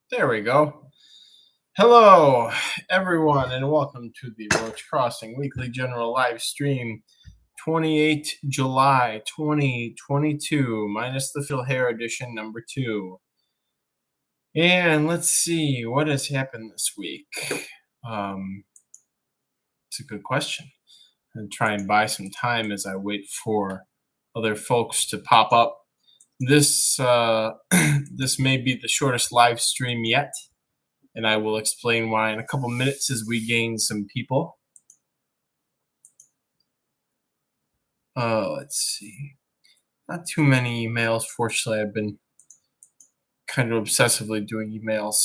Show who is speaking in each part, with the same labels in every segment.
Speaker 1: There we go. Hello, everyone, and welcome to the Roach Crossing Weekly General Live Stream, 28 July 2022, minus the Phil Hair edition number 2. And let's see what has happened this week. It's a good question. I'm try and buy some time as I wait for other folks to pop up. This this may be the shortest live stream yet, and I will explain why in a couple minutes as we gain some people. Let's see. Not too many emails. Fortunately, I've been kind of obsessively doing emails.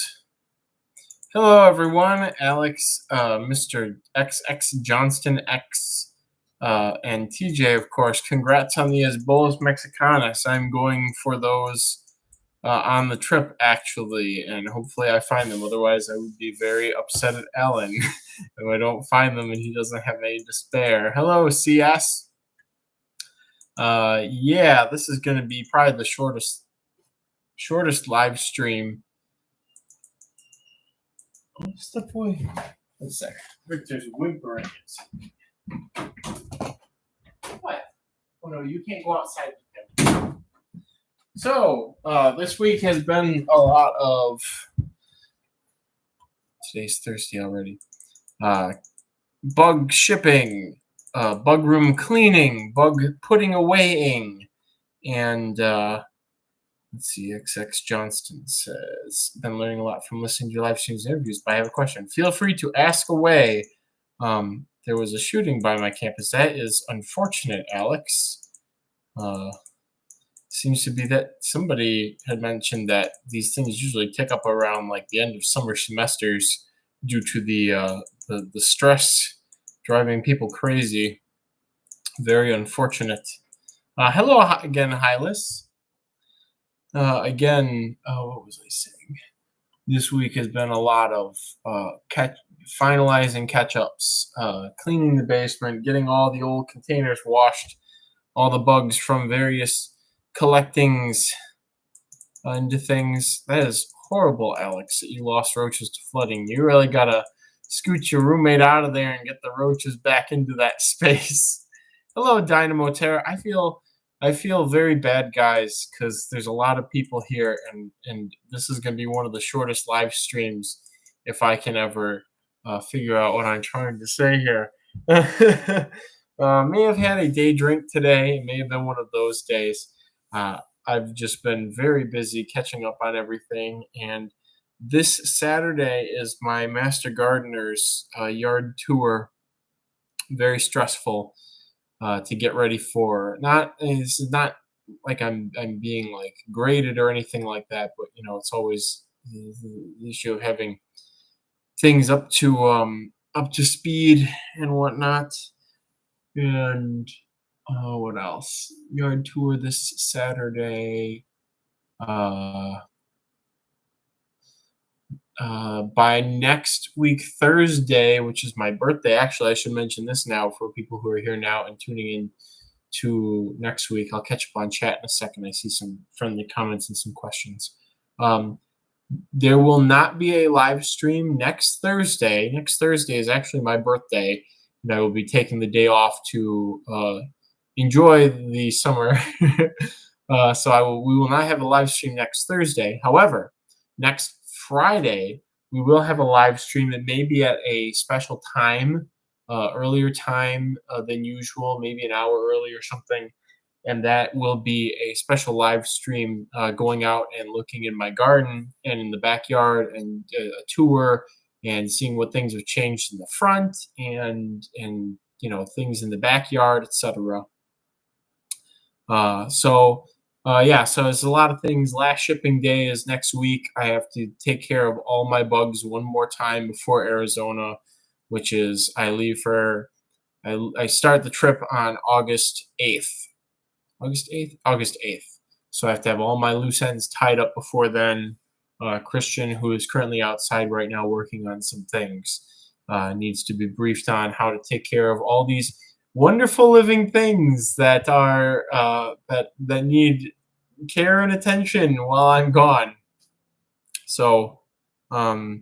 Speaker 1: Hello, everyone. Alex, Mr. XX Johnston X, and TJ, of course. Congrats on the Bolos Mexicanas. I'm going for those on the trip, actually, and hopefully I find them. Otherwise, I would be very upset at Alan if I don't find them and he doesn't have any to spare. Hello, CS. Yeah, this is going to be probably the shortest live stream. What's the point? One second. Victor's whimpering. What? Oh no, you can't go outside with him. So, this week has been a lot of. Today's Thursday already. Bug shipping, bug room cleaning, bug putting awaying, and let's see. XX Johnston says, "Been learning a lot from listening to your live streams and interviews, but I have a question. Feel free to ask away. There was a shooting by my campus. That is unfortunate, Alex. Seems to be that somebody had mentioned that these things usually tick up around like the end of summer semesters due to the stress driving people crazy. Very unfortunate. Hello again, Hylas. Again, what was I saying? This week has been a lot of finalizing catch-ups, cleaning the basement, getting all the old containers washed, all the bugs from various collectings into things. That is horrible, Alex, that you lost roaches to flooding. You really gotta scoot your roommate out of there and get the roaches back into that space. Hello, Dynamo Terror. I feel very bad, guys, because there's a lot of people here, and this is going to be one of the shortest live streams if I can ever figure out what I'm trying to say here. May have had a day drink today. It may have been one of those days. I've just been very busy catching up on everything, and this Saturday is my Master Gardener's yard tour. Very stressful. To get ready for. This is not like I'm being like graded or anything like that, but it's always the issue of having things up to speed and whatnot. And what else? Yard tour this Saturday. By next week, Thursday, which is my birthday. Actually, I should mention this now for people who are here now and tuning in to next week. I'll catch up on chat in a second. I see some friendly comments and some questions. There will not be a live stream next Thursday. Next Thursday is actually my birthday, and I will be taking the day off to enjoy the summer. So we will not have a live stream next Thursday. However, next Friday, we will have a live stream that may be at a special time, earlier time than usual, maybe an hour early or something. And that will be a special live stream going out and looking in my garden and in the backyard and a tour and seeing what things have changed in the front and things in the backyard, etc. So it's a lot of things. Last shipping day is next week. I have to take care of all my bugs one more time before Arizona, which is I start the trip on August 8th. August 8th. So I have to have all my loose ends tied up before then. Christian, who is currently outside right now working on some things, needs to be briefed on how to take care of all these wonderful living things that are that need care and attention while I'm gone. So What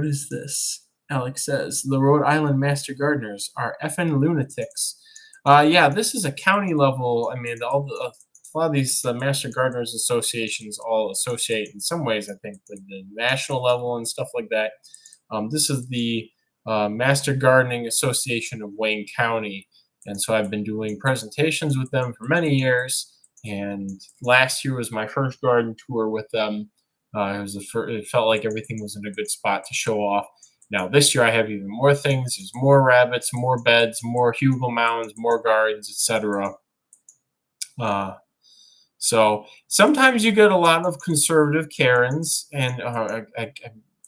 Speaker 1: is this? Alex says the Rhode Island Master Gardeners are effing lunatics. Yeah, this is a county level. I mean, a lot of these Master Gardeners associations all associate in some ways. I think with the national level and stuff like that. This is the Master Gardening Association of Wayne County, and so I've been doing presentations with them for many years. And last year was my first garden tour with them. It felt like everything was in a good spot to show off. Now this year I have even more things. There's more rabbits, more beds, more hugel mounds, more gardens, etc. So sometimes you get a lot of conservative Karens, and I'm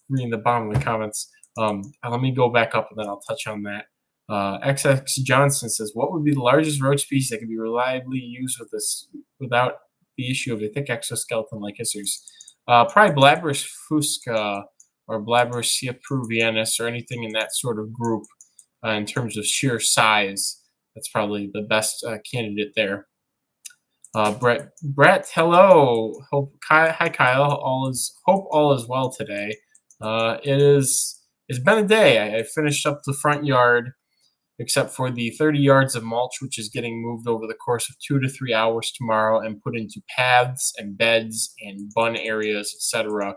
Speaker 1: reading the bottom of the comments. Let me go back up and then I'll touch on that. XX Johnson says, "What would be the largest roach species that can be reliably used with this without the issue of a thick exoskeleton like hissers?" Probably Blabberus fusca or Blabberus peruvianus or anything in that sort of group in terms of sheer size. That's probably the best candidate there. Brett, hello. Hi, Kyle. Hope all is well today. It's been a day. I finished up the front yard, except for the 30 yards of mulch, which is getting moved over the course of 2 to 3 hours tomorrow and put into paths and beds and bun areas, etc.,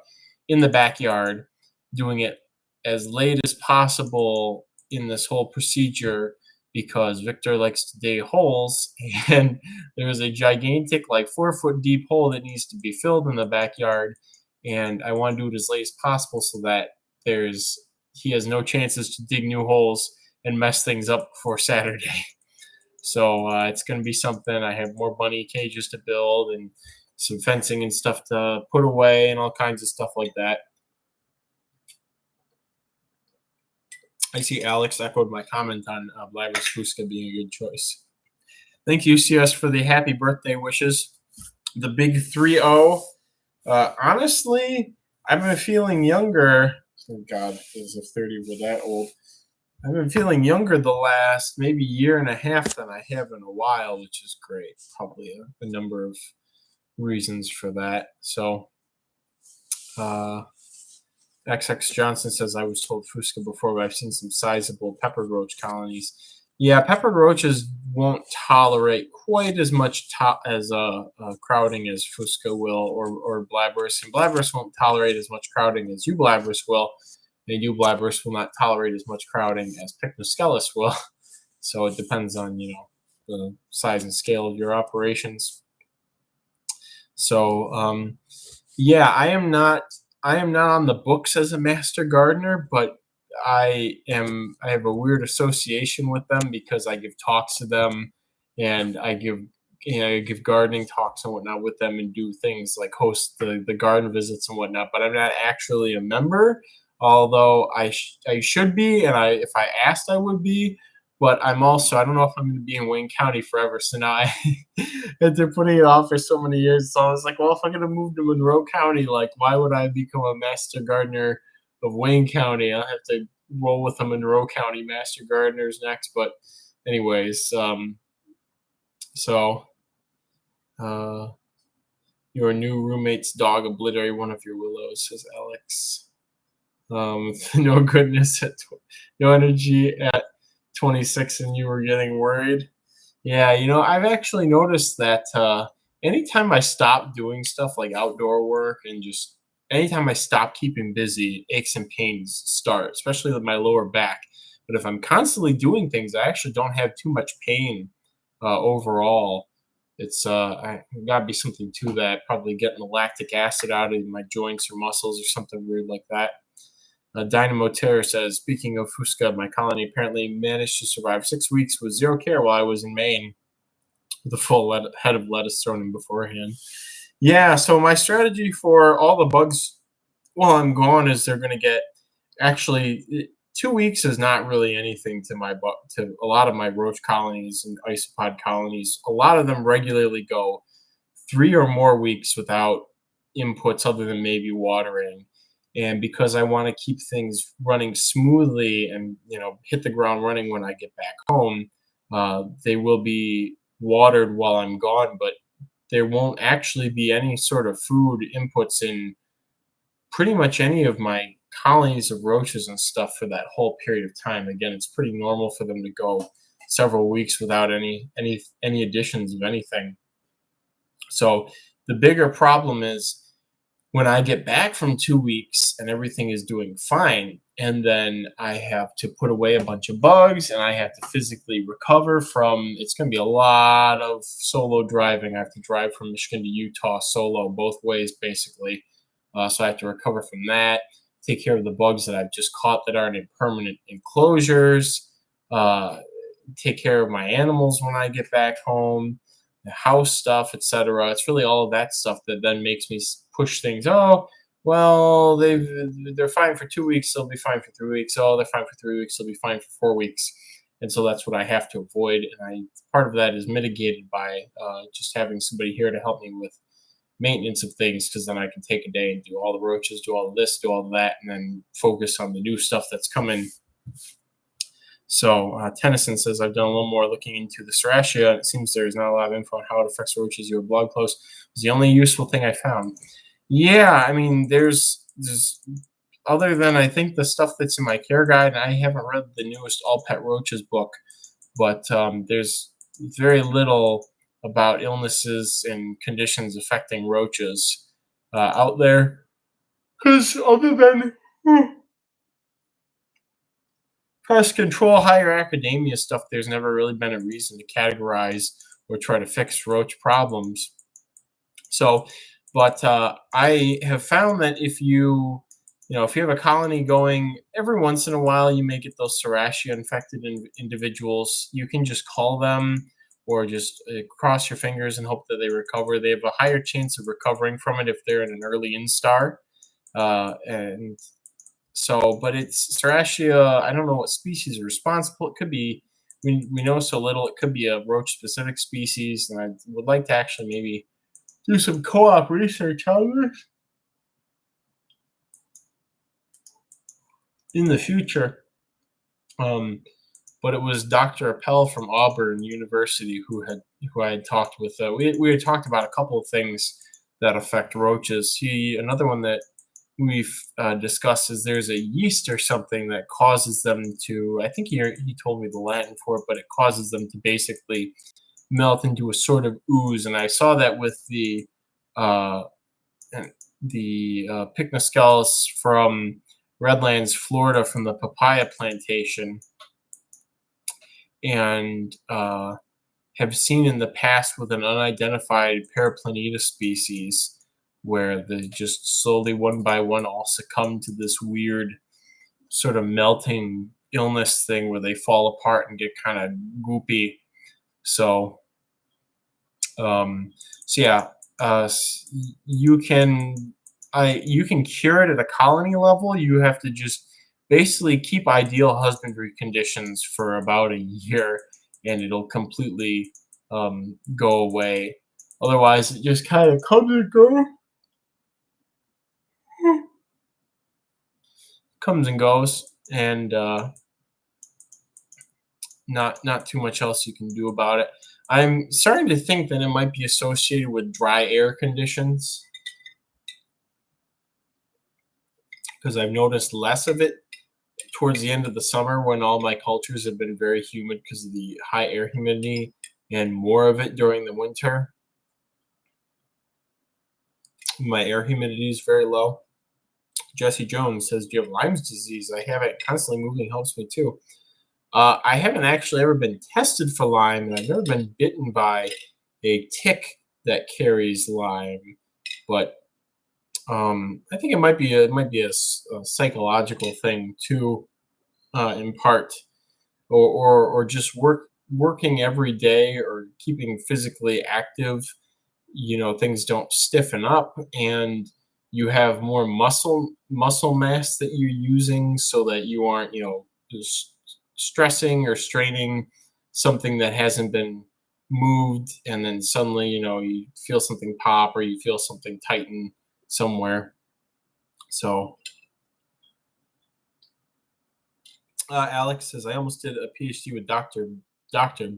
Speaker 1: in the backyard. Doing it as late as possible in this whole procedure because Victor likes to dig holes, and there's a gigantic, like 4-foot deep hole that needs to be filled in the backyard, and I want to do it as late as possible so that he has no chances to dig new holes and mess things up before Saturday. So it's going to be something. I have more bunny cages to build and some fencing and stuff to put away and all kinds of stuff like that. I see Alex echoed my comment on Blabberus fusca being a good choice. Thank you, CS, for the happy birthday wishes. The big 3-0. Honestly, I've been feeling younger. Oh, God, as if 30 were that old. I've been feeling younger the last maybe year and a half than I have in a while, which is great. Probably a number of reasons for that. So, XX Johnson says, I was told fusca before, but I've seen some sizable pepper roach colonies. Yeah, pepper roaches won't tolerate quite as much crowding as fusca will, or Blabberus. And Blabberus won't tolerate as much crowding as Blabberus will. And Blabberus will not tolerate as much crowding as Pycnoscelis will. So it depends on, the size and scale of your operations. So, yeah, I am not on the books as a master gardener, but I have a weird association with them because I give talks to them, and I give gardening talks and whatnot with them, and do things like host the garden visits and whatnot. But I'm not actually a member, although I should be, and if I asked, I would be. But I don't know if I'm going to be in Wayne County forever. So now after putting it off for so many years, so I was like, well, if I'm going to move to Monroe County, like, why would I become a master gardener of Wayne County? I'll have to roll with the Monroe County Master Gardeners next. But anyways, your new roommate's dog obliterated one of your willows, says Alex. No goodness, no energy at 26 and you were getting worried. Yeah, I've actually noticed that anytime I stop doing stuff like outdoor work and just anytime I stop keeping busy, aches and pains start, especially with my lower back. But if I'm constantly doing things, I actually don't have too much pain overall. It's gotta be something to that, probably getting the lactic acid out of my joints or muscles or something weird like that. Dynamo Terror says, speaking of fusca, my colony apparently managed to survive 6 weeks with zero care while I was in Maine, with a full head of lettuce thrown in beforehand. Yeah, so my strategy for all the bugs while I'm gone is they're going to get, actually, 2 weeks is not really anything to a lot of my roach colonies and isopod colonies. A lot of them regularly go 3 or more weeks without inputs other than maybe watering. And because I want to keep things running smoothly and, hit the ground running when I get back home, they will be watered while I'm gone, but there won't actually be any sort of food inputs in pretty much any of my colonies of roaches and stuff for that whole period of time. Again, it's pretty normal for them to go several weeks without any additions of anything. So the bigger problem is when I get back from 2 weeks and everything is doing fine, and then I have to put away a bunch of bugs and I have to physically recover from, it's going to be a lot of solo driving. I have to drive from Michigan to Utah solo both ways, basically. So I have to recover from that, take care of the bugs that I've just caught that aren't in permanent enclosures, uh, take care of my animals when I get back home, the house stuff, etc. It's really all of that stuff that then makes me push things. Oh, well, they're fine for 2 weeks. They'll be fine for 3 weeks. Oh, they're fine for 3 weeks. They'll be fine for 4 weeks. And so that's what I have to avoid. And part of that is mitigated by just having somebody here to help me with maintenance of things, because then I can take a day and do all the roaches, do all of this, do all of that, and then focus on the new stuff that's coming. So Tennyson says, I've done a little more looking into the Serratia, and it seems there's not a lot of info on how it affects roaches. Your blog post was the only useful thing I found. Yeah, I mean, there's other than I think the stuff that's in my care guide, and I haven't read the newest All Pet Roaches book, but there's very little about illnesses and conditions affecting roaches out there. Because other than pest control, higher academia stuff, there's never really been a reason to categorize or try to fix roach problems. So, but I have found that if you have a colony going, every once in a while you may get those Serratia infected individuals. You can just call them or just cross your fingers and hope that they recover. They have a higher chance of recovering from it if they're in an early instar. And so, but it's Serratia, I don't know what species are responsible. It could be, we know so little, it could be a roach-specific species, and I would like to actually maybe do some co-op research on this in the future. But it was Dr. Appel from Auburn University who I had talked with. We had talked about a couple of things that affect roaches. Another one that we've discussed is there's a yeast or something that causes them to, I think he told me the Latin for it, but it causes them to basically melt into a sort of ooze. And I saw that with the Pycnoscelis from Redlands, Florida, from the papaya plantation, and have seen in the past with an unidentified Paraplaneta species where they just slowly, one by one, all succumb to this weird sort of melting illness thing where they fall apart and get kind of goopy. So, yeah, you can cure it at a colony level. You have to just basically keep ideal husbandry conditions for about a year, and it'll completely go away. Otherwise, it just kind of comes and goes, and not too much else you can do about it. I'm starting to think that it might be associated with dry air conditions, because I've noticed less of it towards the end of the summer when all my cultures have been very humid because of the high air humidity, and more of it during the winter. My air humidity is very low. Jesse Jones says, do you have Lyme's disease? I have it. Constantly moving helps me too. I haven't actually ever been tested for Lyme, and I've never been bitten by a tick that carries Lyme, but I think it might be a psychological thing too, in part, or just working every day or keeping physically active. Things don't stiffen up, and you have more muscle mass that you're using, so that you aren't just stressing or straining something that hasn't been moved, and then suddenly you feel something pop or you feel something tighten somewhere. So Alex says, I almost did a PhD with Dr.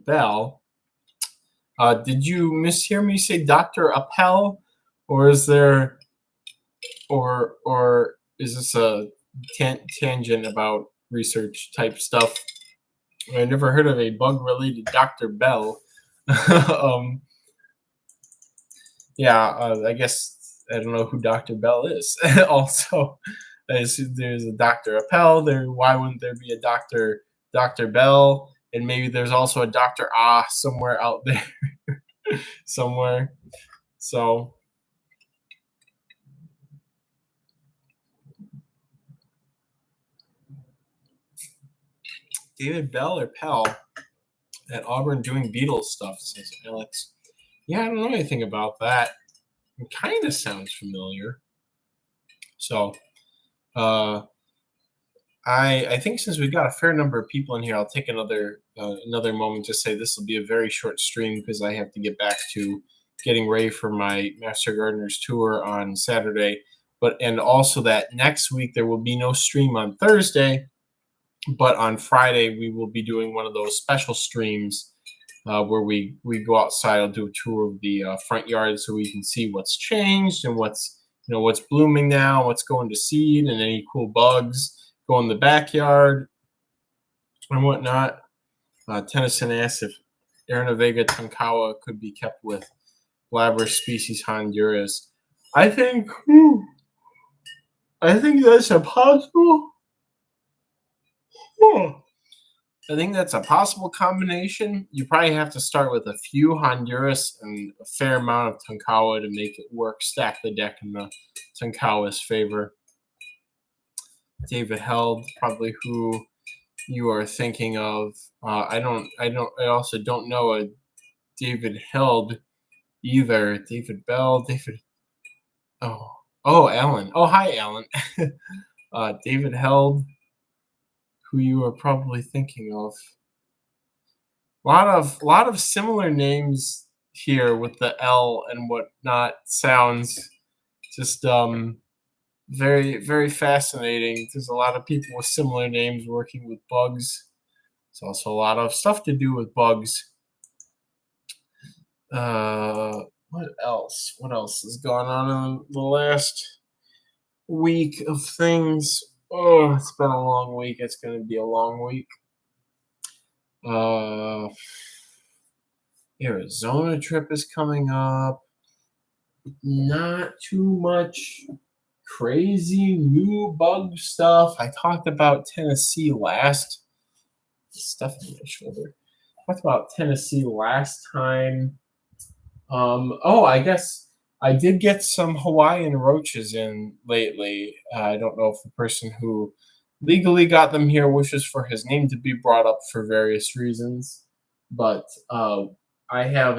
Speaker 1: Bell. Did you mishear me say Dr. Appel, or is there or is this a tangent about research type stuff? I never heard of a bug related Dr. Bell. um, yeah, I guess I don't know who Dr. Bell is. Also, there's a Dr. Appel. There, why wouldn't there be a Dr. Bell? And maybe there's also a Dr. Ah somewhere out there, somewhere. So David Bell or Pell at Auburn doing Beatles stuff, says Alex. Yeah, I don't know anything about that. It kind of sounds familiar. So, I think since we've got a fair number of people in here, I'll take another moment to say this will be a very short stream because I have to get back to getting ready for my Master Gardener's tour on Saturday. And also that next week there will be no stream on Thursday, but on Friday we will be doing one of those special streams where we go outside. I'll do a tour of the front yard so we can see what's changed and what's blooming now, what's going to seed, and any cool bugs go in the backyard and whatnot. Tennyson asks if Aranavega tonkawa could be kept with glabrous species Honduras. I think that's a possible. I think that's a possible combination. You probably have to start with a few Honduras and a fair amount of tonkawa to make it work. Stack the deck in the tonkawa's favor. David Held, probably who you are thinking of. I also don't know a David Held either. David Bell, David. Oh, Alan. Oh, hi, Alan. David Held, who you are probably thinking of. A lot of similar names here with the L and whatnot. Sounds just very, very fascinating. There's a lot of people with similar names working with bugs. There's also a lot of stuff to do with bugs. What else? What else has gone on in the last week of things? Oh, it's been a long week. It's going to be a long week. Arizona trip is coming up. Not too much crazy new bug stuff. I talked about Tennessee last. Stuff on my shoulder. Talked about Tennessee last time. I guess I did get some Hawaiian roaches in lately. I don't know if the person who legally got them here wishes for his name to be brought up for various reasons, but I have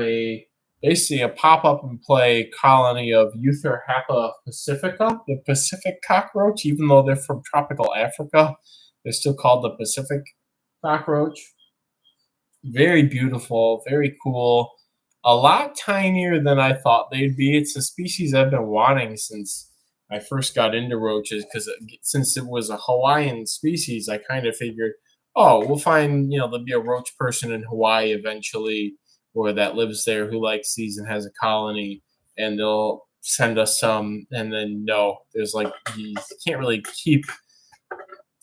Speaker 1: basically a pop-up and play colony of Eutherhappa pacifica, the Pacific cockroach. Even though they're from tropical Africa, they're still called the Pacific cockroach. Very beautiful, very cool. A lot tinier than I thought they'd be. It's a species I've been wanting since I first got into roaches, because since it was a Hawaiian species, I kind of figured, we'll find, there'll be a roach person in Hawaii eventually, or that lives there who likes these and has a colony, and they'll send us some. And then no, there's you can't really keep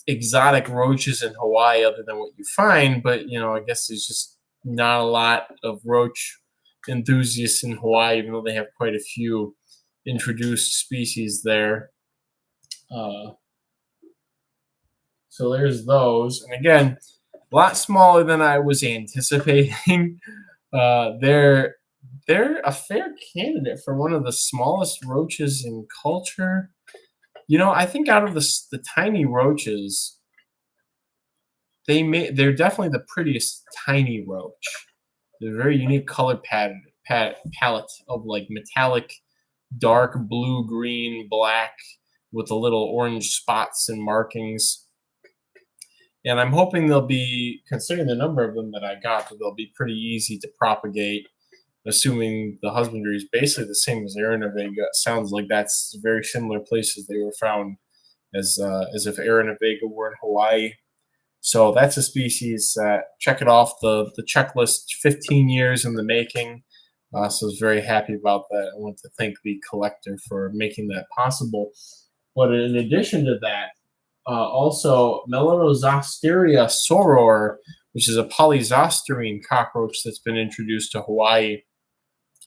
Speaker 1: exotic roaches in Hawaii other than what you find. But I guess there's just not a lot of roach enthusiasts in Hawaii, even though they have quite a few introduced species there. So there's those, and again, a lot smaller than I was anticipating. They're a fair candidate for one of the smallest roaches in culture. I think out of the tiny roaches, they're definitely the prettiest tiny roach. They're a very unique color palette of metallic, dark blue, green, black, with the little orange spots and markings. And I'm hoping they'll be, considering the number of them that I got, that they'll be pretty easy to propagate, assuming the husbandry is basically the same as Aranavega. It sounds like that's very similar places they were found as if Aranavega were in Hawaii. So that's a species. Check it off the checklist. 15 years in the making. So I was very happy about that. I want to thank the collector for making that possible. But in addition to that, also Melanozosteria soror, which is a polyzosterine cockroach that's been introduced to Hawaii.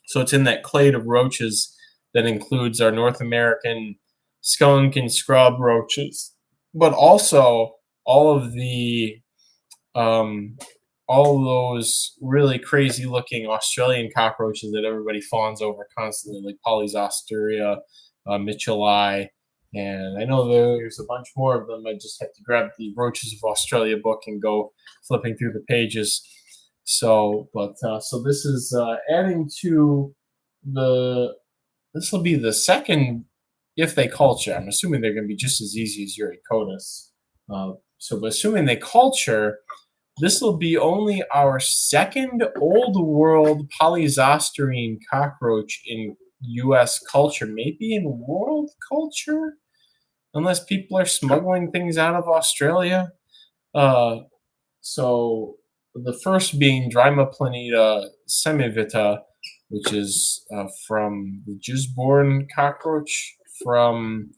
Speaker 1: So it's in that clade of roaches that includes our North American skunk and scrub roaches, but also all of the um, all those really crazy looking Australian cockroaches that everybody fawns over constantly, like Polyzosteria, Mitchellii, and I know there's a bunch more of them. I just have to grab the Roaches of Australia book and go flipping through the pages. So this is adding to the. This will be the second, if they culture. I'm assuming they're going to be just as easy as Uricotis. So, assuming they culture, this will be only our second old world polyzosterine cockroach in U.S. culture, maybe in world culture, unless people are smuggling things out of Australia. Uh, so the first being Drimaplaneta semivita, which is from the Gisborne cockroach from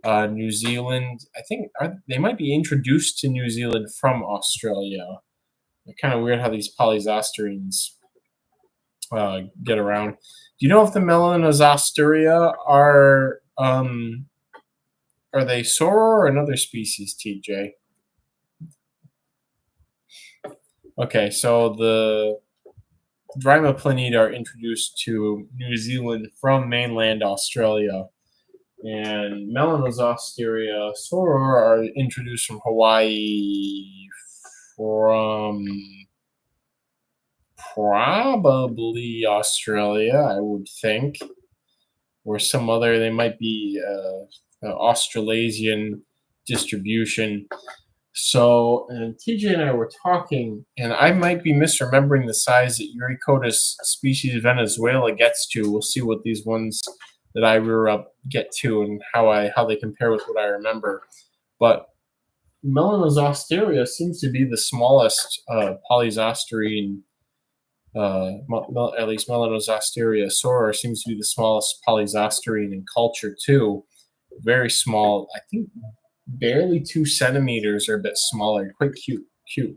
Speaker 1: New Zealand. I think they might be introduced to New Zealand from Australia. Kind of weird how these polyzosterines get around. Do you know if the Melanozosteria are they soror or another species, TJ? Okay, so the Drimaplaneta are introduced to New Zealand from mainland Australia, and Melanozosteria soror are introduced from Hawaii from probably Australia, I would think, or some other. They might be Australasian distribution. So, and TJ and I were talking, and I might be misremembering the size that Uricotis species Venezuela gets to. We'll see what these ones that I rear up get to, and how they compare with what I remember. But Melanozosteria seems to be the smallest polyzosterine. At least Melanozosteria soror seems to be the smallest polyzosterine in culture too. Very small. I think barely 2 centimeters or a bit smaller. Quite cute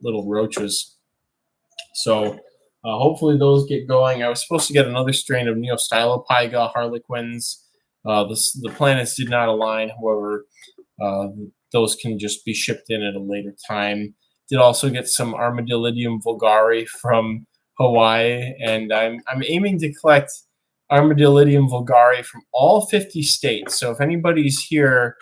Speaker 1: little roaches. So hopefully those get going. I was supposed to get another strain of Neostylopyga harlequins. The planets did not align. However, those can just be shipped in at a later time. Did also get some Armadillidium vulgare from Hawaii, and I'm aiming to collect Armadillidium vulgare from all 50 states. So if anybody's here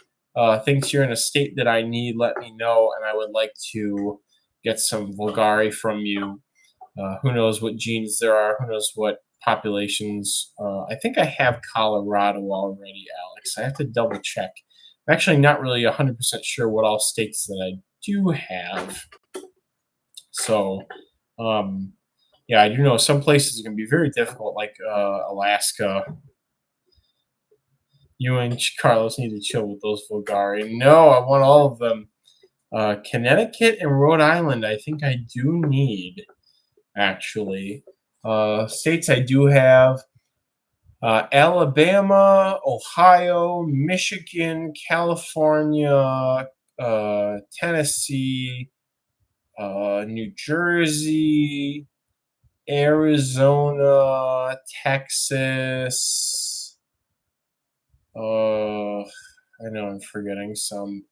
Speaker 1: thinks you're in a state that I need, let me know, and I would like to get some vulgare from you. Who knows what genes there are? Who knows what populations? I think I have Colorado already, Alex. I have to double check. I'm actually not really 100% sure what all states that I do have. So, yeah, I do know some places are going to be very difficult, like Alaska. You and Carlos need to chill with those vulgare. No, I want all of them. Connecticut and Rhode Island, I think I do need, actually. States I do have. Alabama, Ohio, Michigan, California, Tennessee, New Jersey, Arizona, Texas. I know I'm forgetting some.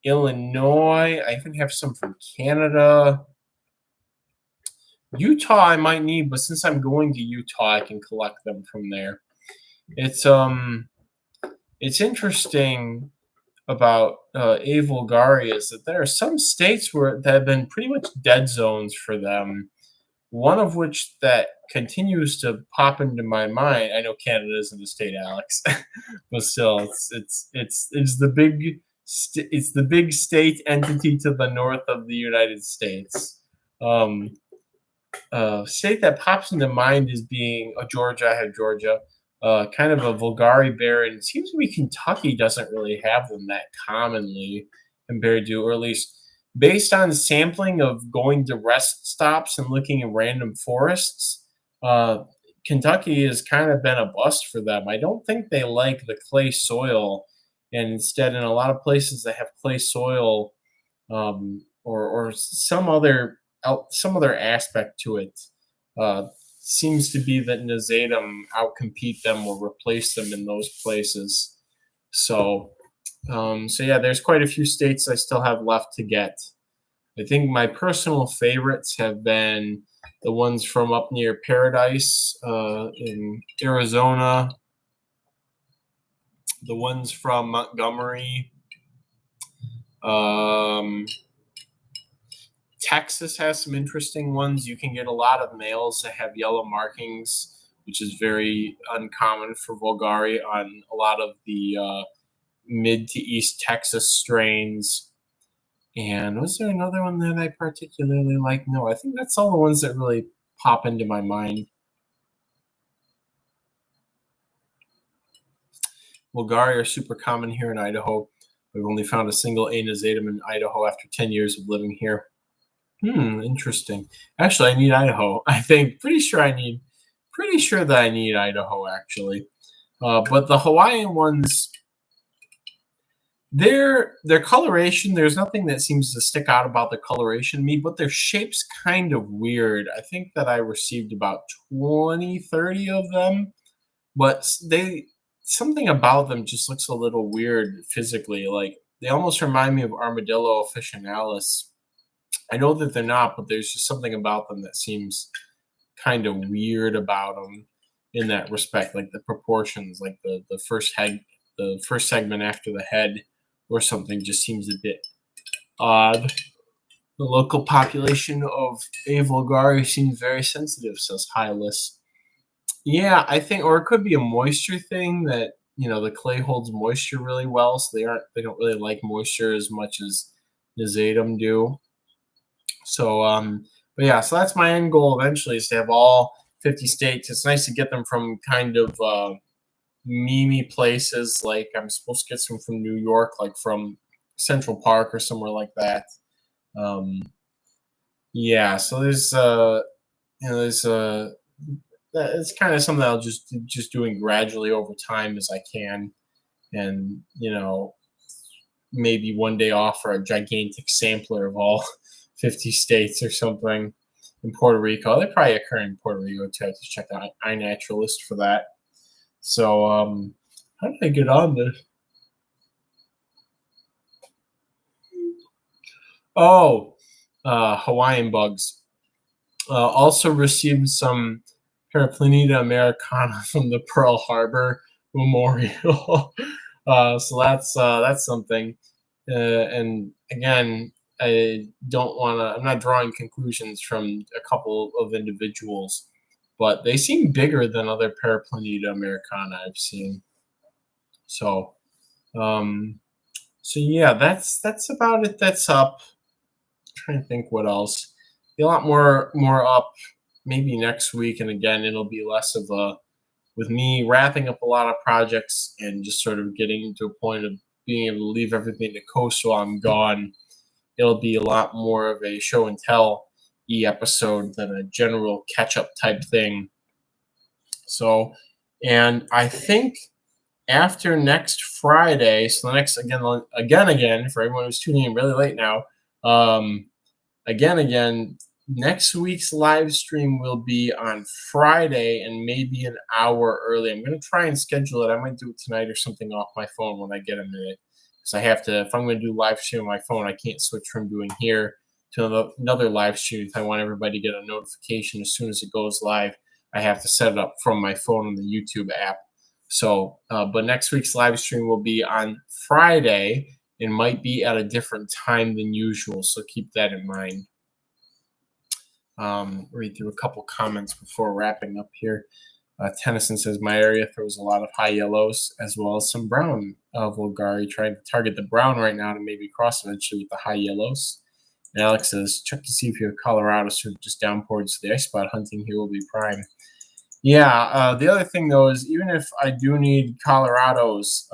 Speaker 1: Illinois. I even have some from Canada. Utah I might need, but since I'm going to Utah, I can collect them from there. It's interesting about A. vulgare is that there are some states that have been pretty much dead zones for them. One of which that continues to pop into my mind. I know Canada isn't a state, Alex, but still, it's the big state entity to the north of the United States. State that pops into mind as being Georgia. I have Georgia. Kind of a vulgare bear, and it seems to me Kentucky doesn't really have them that commonly compared to, or at least based on sampling of going to rest stops and looking at random forests. Kentucky has kind of been a bust for them. I don't think they like the clay soil, and instead, in a lot of places that have clay soil, or some other aspect to it, uh, seems to be that Nazatum outcompete them or replace them in those places. So, so yeah, there's quite a few states I still have left to get. I think my personal favorites have been the ones from up near Paradise in Arizona, the ones from Montgomery. Um, Texas has some interesting ones. You can get a lot of males that have yellow markings, which is very uncommon for Vulgari on a lot of the mid to east Texas strains. And was there another one that I particularly like? No, I think that's all the ones that really pop into my mind. Vulgari are super common here in Idaho. We've only found a single A. nasatum in Idaho after 10 years of living here. Interesting. Actually, I need Idaho. I think pretty sure that I need Idaho actually. But the Hawaiian ones, their coloration, there's nothing that seems to stick out about the coloration to me, but their shape's kind of weird. I think that I received about 20, 30 of them, but something about them just looks a little weird physically. Like they almost remind me of Armadillo officinalis. I know that they're not, but there's just something about them that seems kind of weird about them in that respect, like the proportions, like the first segment after the head or something just seems a bit odd. The local population of A. vulgari seems very sensitive, says Hylas. Yeah, I think, or it could be a moisture thing that the clay holds moisture really well, so they don't really like moisture as much as Nazatum do. So, but yeah, so that's my end goal eventually is to have all 50 states. It's nice to get them from kind of memey places. Like I'm supposed to get some from New York, like from Central Park or somewhere like that. Yeah, so there's it's kind of something I'll just doing gradually over time as I can, and maybe one day offer a gigantic sampler of all 50 states or something. In Puerto Rico, they probably occur in Puerto Rico too. I have to check out iNaturalist for that. So, how did I get on this? Oh, Hawaiian bugs. Also received some Paraplaneta americana from the Pearl Harbor Memorial. So that's something. And again, I don't want to. I'm not drawing conclusions from a couple of individuals, but they seem bigger than other Paraplaneta americana I've seen. So, so yeah, that's about it. That's up. Trying to think what else. Be a lot more up maybe next week, and again, it'll be less of a with me wrapping up a lot of projects and just sort of getting into a point of being able to leave everything to coast while I'm gone. It'll be a lot more of a show and tell episode than a general catch up type thing. So, and I think after next Friday, so the next again for everyone who's tuning in really late now, again, next week's live stream will be on Friday and maybe an hour early. I'm going to try and schedule it. I might do it tonight or something off my phone when I get a minute. Because I have to, if I'm going to do live stream on my phone, I can't switch from doing here to another live stream. If I want everybody to get a notification as soon as it goes live, I have to set it up from my phone on the YouTube app. So, but next week's live stream will be on Friday. It might be at a different time than usual, so keep that in mind. Read through a couple comments before wrapping up here. Tennyson says, my area throws a lot of high yellows as well as some brown Vulgari. Trying to target the brown right now to maybe cross eventually with the high yellows. And Alex says, check to see if you have Colorado, so just downpours to the ice spot hunting here will be prime. Yeah, the other thing, though, is even if I do need Colorados,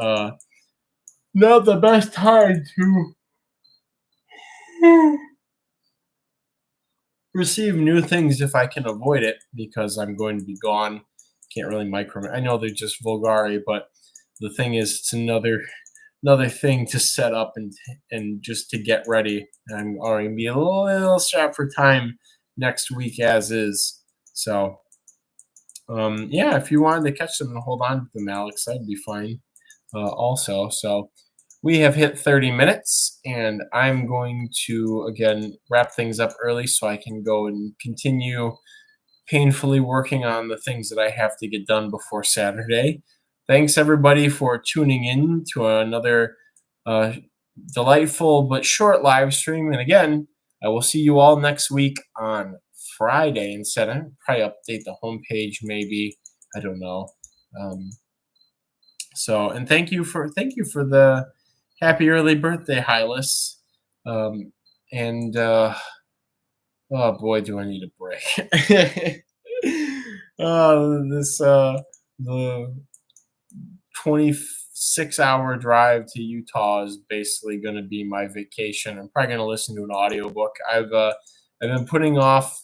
Speaker 1: not the best time to receive new things if I can avoid it, because I'm going to be gone can't really micro. I know they're just Vulgari, but the thing is, it's another thing to set up and just to get ready. And I'm already gonna be a little strapped for time next week as is. So yeah, if you wanted to catch them and hold on to them, Alex, that'd be fine. Also, so we have hit 30 minutes, and I'm going to again wrap things up early so I can go and continue painfully working on the things that I have to get done before Saturday. Thanks everybody for tuning in to another uh, delightful but short live stream. And again, I will see you all next week on Friday instead. I'll probably update the homepage maybe. I don't know. And thank you for the happy early birthday, Hylas. And oh boy, do I need a break. The 26-hour drive to Utah is basically going to be my vacation. I'm probably going to listen to an audiobook. I've been putting off,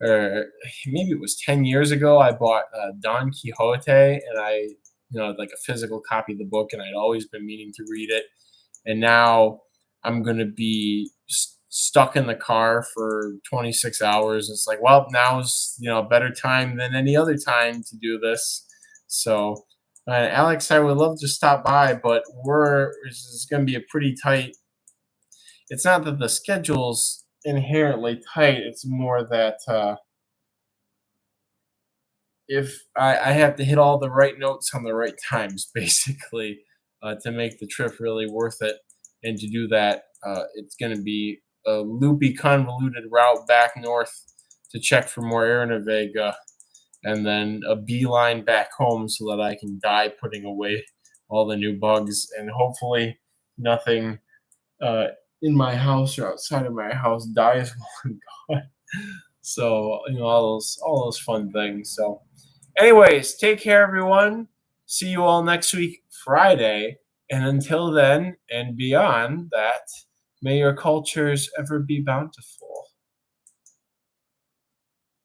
Speaker 1: or maybe it was 10 years ago, I bought Don Quixote, and I, like a physical copy of the book, and I'd always been meaning to read it. And now I'm going to be stuck in the car for 26 hours. It's like, well, now's a better time than any other time to do this. So Alex, I would love to stop by, but this is going to be a pretty tight. It's not that the schedule's inherently tight. It's more that if I have to hit all the right notes on the right times, basically, to make the trip really worth it. And to do that, it's going to be a loopy, convoluted route back north to check for more air in a Vega, and then a beeline back home so that I can die putting away all the new bugs, and hopefully nothing in my house or outside of my house dies while I'm gone. So all those fun things. So anyways, take care, everyone. See you all next week, Friday. And until then and beyond that, may your cultures ever be bountiful.